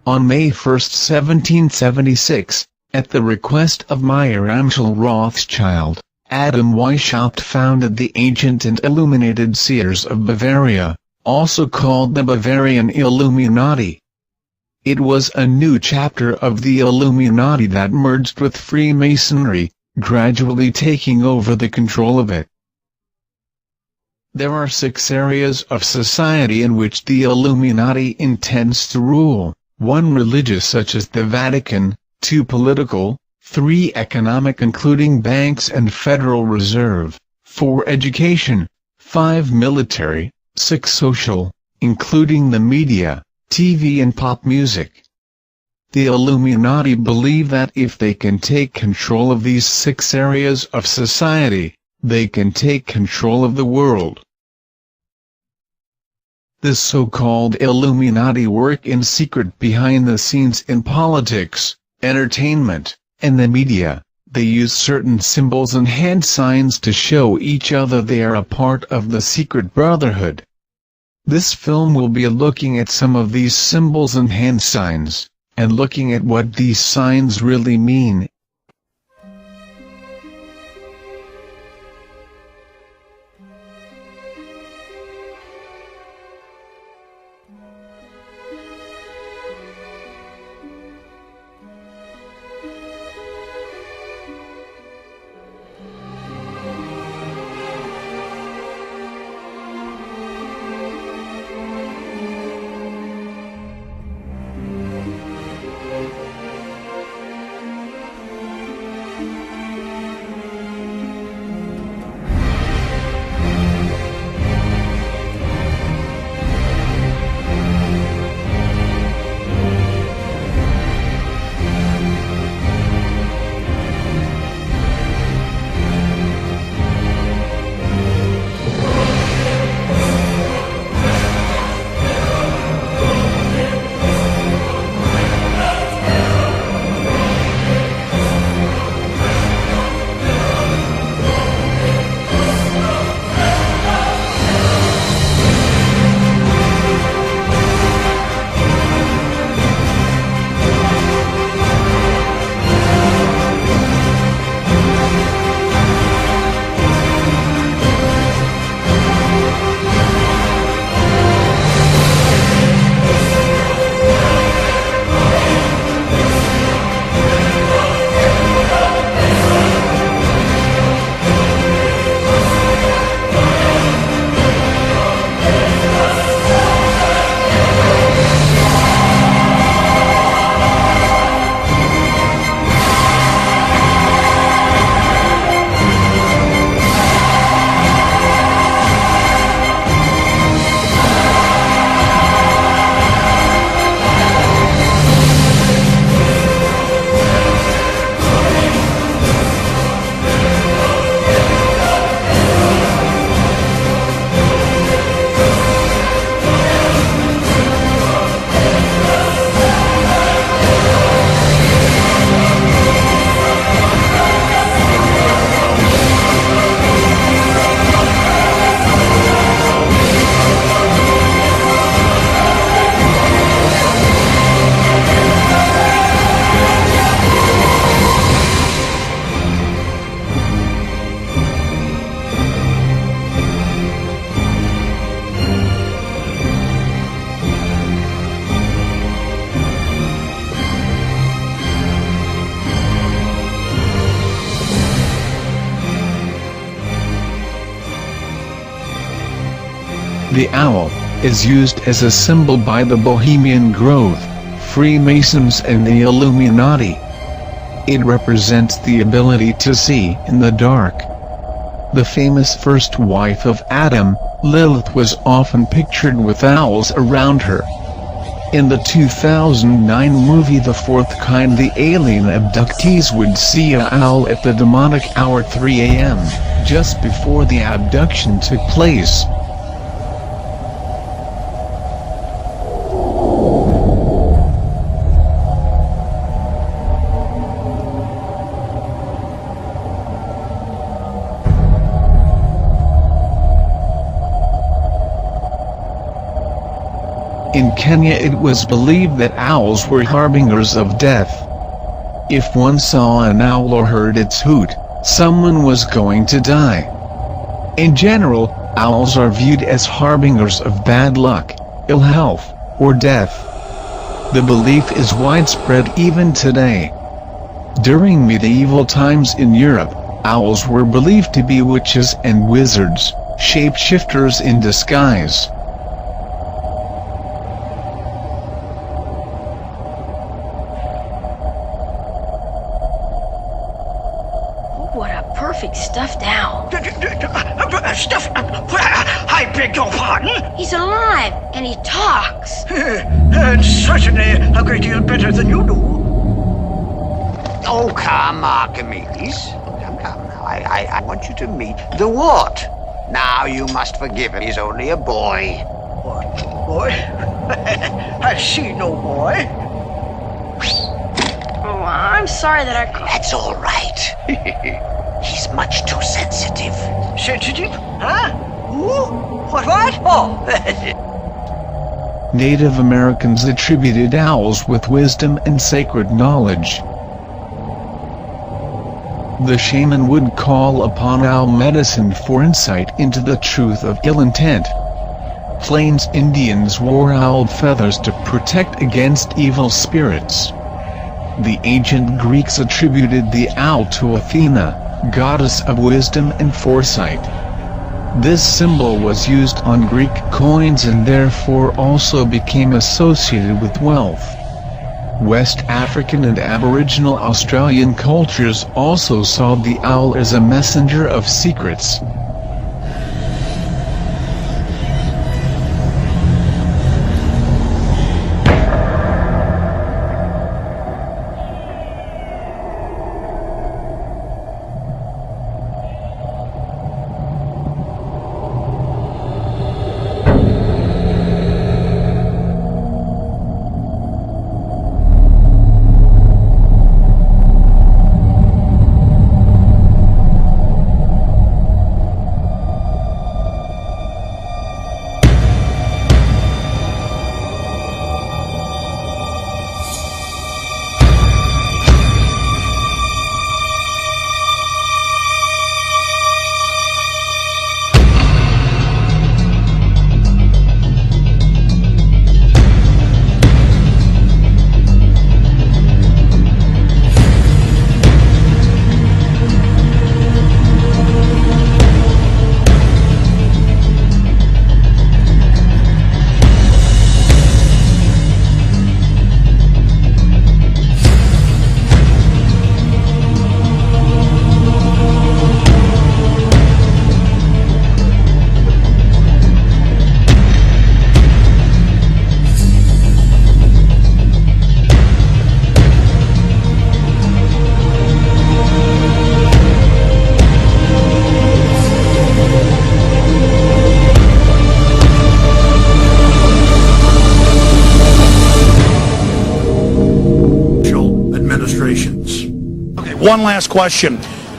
On May 1, 1776, at the request of Mayer Amschel Rothschild, Adam Weishaupt founded the Ancient and Illuminated Seers of Bavaria, also called the Bavarian Illuminati. It was a new chapter of the Illuminati that merged with Freemasonry, gradually taking over the control of it. There are 6 areas of society in which the Illuminati intends to rule: 1 religious such as the Vatican, 2 political, 3 economic including banks and Federal Reserve, 4 education, 5 military, 6 social, including the media, TV and pop music. The Illuminati believe that if they can take control of these 6 areas of society, they can take control of the world. The so-called Illuminati work in secret behind the scenes in politics, entertainment, and the media. They use certain symbols and hand signs to show each other they are a part of the secret brotherhood. This film will be looking at some of these symbols and hand signs, and looking at what these signs really mean. The owl is used as a symbol by the Bohemian Grove, Freemasons and the Illuminati. It represents the ability to see in the dark. The famous first wife of Adam, Lilith, was often pictured with owls around her. In the 2009 movie The Fourth Kind, the alien abductees would see an owl at the demonic hour 3 a.m., just before the abduction took place. In Kenya it was believed that owls were harbingers of death. If one saw an owl or heard its hoot, someone was going to die. In general, owls are viewed as harbingers of bad luck, ill health, or death. The belief is widespread even today. During medieval times in Europe, owls were believed to be witches and wizards, shapeshifters in disguise. What a perfect stuffed owl. I beg your pardon? He's alive, and he talks. Certainly a great deal better than you do. Oh, come, Archimedes. Come now. I want you to meet the what? Now, you must forgive him. He's only a boy. What, boy? I see no boy. Oh, I'm sorry that I... That's all right. He's much too sensitive. Sensitive? Huh? Who? What? Oh! Native Americans attributed owls with wisdom and sacred knowledge. The shaman would call upon owl medicine for insight into the truth of ill intent. Plains Indians wore owl feathers to protect against evil spirits. The ancient Greeks attributed the owl to Athena, goddess of wisdom and foresight. This symbol was used on Greek coins and therefore also became associated with wealth. West African and Aboriginal Australian cultures also saw the owl as a messenger of secrets. One last question.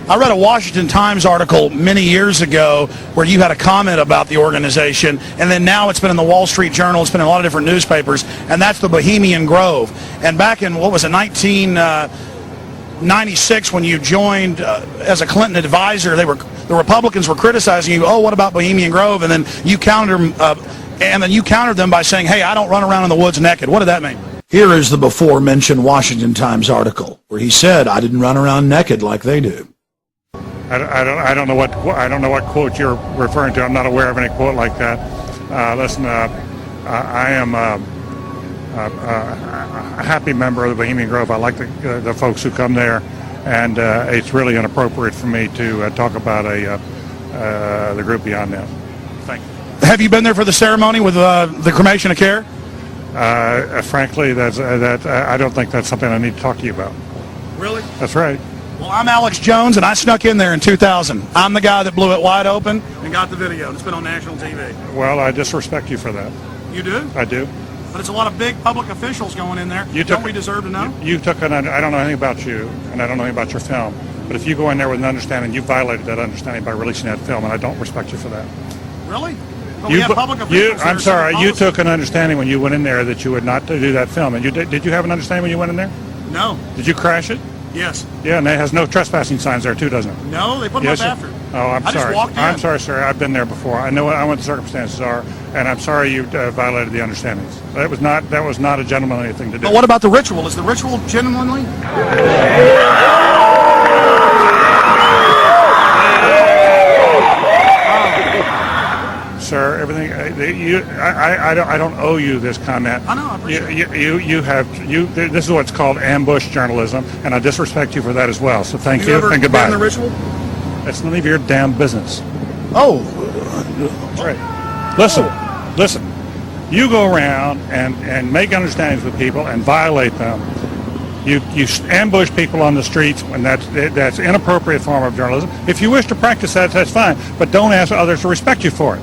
I read a Washington Times article many years ago where you had a comment about the organization, and then now it's been in the Wall Street Journal, it's been in a lot of different newspapers, and that's the Bohemian Grove. And back in, what was it, 1996, when you joined as a Clinton advisor, the Republicans were criticizing you, oh, what about Bohemian Grove? And then you countered them by saying, hey, I don't run around in the woods naked. What did that mean? Here is the before-mentioned Washington Times article where he said, I didn't run around naked like they do. I don't know what quote you're referring to. I'm not aware of any quote like that. Listen, I am a happy member of the Bohemian Grove. I like the folks who come there, and it's really inappropriate for me to talk about the group beyond that. Thank you. Have you been there for the ceremony with the cremation of care? Frankly, I don't think that's something I need to talk to you about. Really? That's right. Well, I'm Alex Jones, and I snuck in there in 2000. I'm the guy that blew it wide open and got the video. It's been on national TV. Well, I disrespect you for that. You do? I do. But it's a lot of big public officials going in there. Don't we deserve to know? I don't know anything about you, and I don't know anything about your film. But if you go in there with an understanding, you violated that understanding by releasing that film, and I don't respect you for that. Really? But we have public officials I'm that are sorry, setting you policy. took an understanding when you went in there that you would not do that film. And did you have an understanding when you went in there? No. Did you crash it? Yes. Yeah, and it has no trespassing signs there too, doesn't it? No, they put them Yes, up sir. after. Oh, I'm I sorry. just walked in. I'm sorry, sir. I've been there before. I know what the circumstances are, and I'm sorry you violated the understandings. That was not a gentlemanly thing to do. But what about the ritual? Is the ritual genuinely? Sir, everything. I don't owe you this comment. I know. I appreciate it. This is what's called ambush journalism, and I disrespect you for that as well. So thank you ever and goodbye. been in the ritual? It's none of your damn business. Oh. Right. Listen. You go around and make understandings with people and violate them. You ambush people on the streets, and that's inappropriate form of journalism. If you wish to practice that, that's fine, but don't ask others to respect you for it.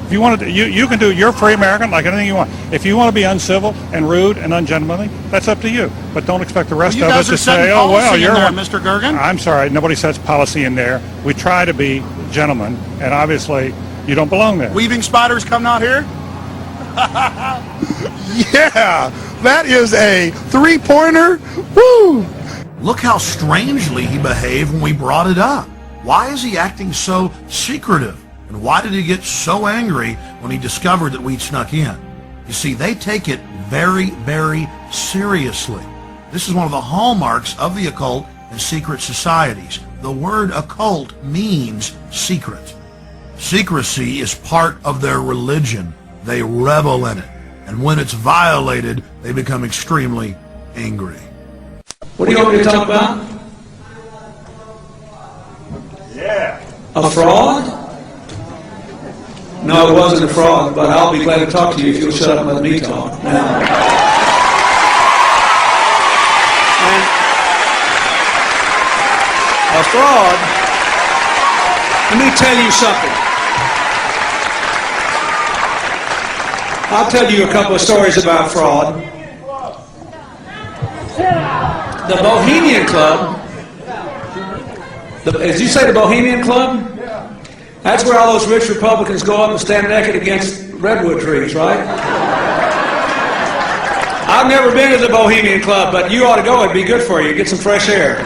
If you want to, you can do. You're a free American, like anything you want. If you want to be uncivil and rude and ungentlemanly, that's up to you. But don't expect the rest of us to say, "Oh well, you're there, Mr. Gergen." I'm sorry, nobody sets policy in there. We try to be gentlemen, and obviously, you don't belong there. Weaving spiders come out here. Yeah, that is a three-pointer. Woo! Look how strangely he behaved when we brought it up. Why is he acting so secretive? And why did he get so angry when he discovered that we'd snuck in? You see, they take it very, very seriously. This is one of the hallmarks of the occult and secret societies. The word occult means secret. Secrecy is part of their religion. They revel in it. And when it's violated, they become extremely angry. What do you want me to talk about? Yeah. A fraud? No, it wasn't a fraud, but I'll be glad to talk to you if you'll shut up and let me talk. Now. And a fraud, let me tell you something. I'll tell you a couple of stories about fraud. The Bohemian Club, as you say, the Bohemian Club? That's where all those rich Republicans go up and stand naked against redwood trees, right? I've never been to the Bohemian Club, but you ought to go. It'd be good for you. Get some fresh air.